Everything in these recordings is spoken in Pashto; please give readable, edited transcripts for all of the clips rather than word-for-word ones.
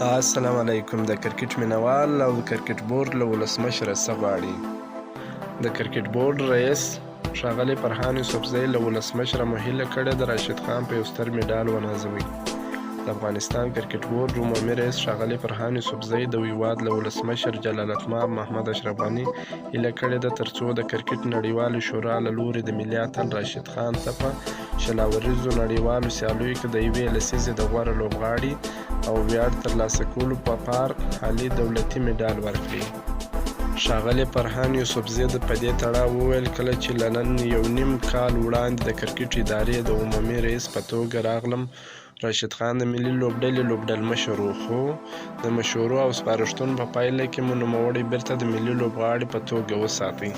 السلام علیکم. د کرکټ مینوال او د کرکټ بورډ له ولسمشره څه غواړي؟ د کرکټ بورډ رئیس ښاغلی فرهان یوسفزی له ولسمشره مو هیله کړې ده راشد خان په یو ستر میډال ونازوي. د افغانستان کرکټ بورډ عمومي رئیس ښاغلی فرهان یوسفزی د هیواد له ولسمشر جلال الاتمام محمد اشرف غني هیله کړې ده ترڅو د کرکټ نړیوالې شورا له لوري د ملي اتل راشد خان ته په شلاوریزو نړیوالو سیالیو کې د یوې لسیزې د غوره لوبغاړي او ویاړ ترلاسه کولو په پار حالي دولتي میډال ورکړي. ښاغلی فرهان یوسفزي په دې تړاو وویل کله چې له نن یو نیم کال وړاندې د کرکټ ادارې د عمومي رئیس په توګه راغلم راشد خان د ملي لوبډلې لوبډلمشر و، خو د مشورو او سپارښتنو په پایله کې مو نوموړی بیرته د ملي لوبغاړي په توګه وساتئ.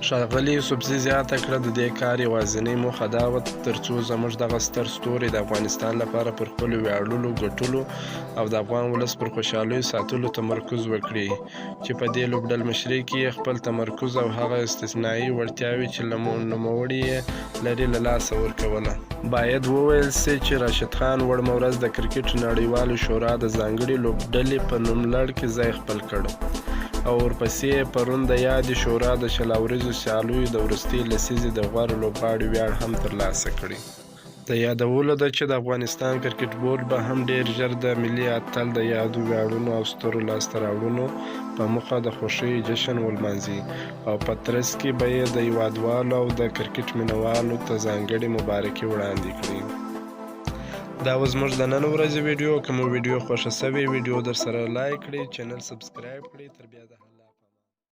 ښاغلي یوسفزي زیاته کړه د دې کار یوازینۍ موخه دا وه ترڅو زموږ دغه ستر ستوری د افغانستان لپاره پر خپلو ویاړلو ګټلو او د افغان ولس پر خوشحالیو ساتلو تمرکز وکړي چې په دې لوبډلمشرۍ کې یې خپل تمرکز او هغه استثنایي وړتیاوې چې نوموړي یې لري له لاسه ورکوله. باید وویل سي چې راشد خان وړمه ورځ د کرکټ نړیوالې شورا د ځانګړې لوبډلې په نوملړ کې ځای خپل کړ او ورپسې پرون د یادې شورا د شلاوریزو سیالیو د وروستۍ لسیزې د غوره لوبغاړي ویاړ هم ترلاسه کړی. د یادولو ده چې د افغانستان کرکټ بورډ به هم ډیر ژر د ملي اتل د یادو ویاړونو او سترو لاسته راوړنو په موخه د خوښۍ جشن ولمانځي او په ترڅ کې به یې د هیوادوالو او د کرکټ مینوالو ته ځانګړې مبارکي وړاندې کړي. دا و زموږ د نن ورځې ویډیو. که مو ویډیو خوښه سوې ویډیو در سره لایک کړئ، چینل سبسکرایب کړئ. تر بیا د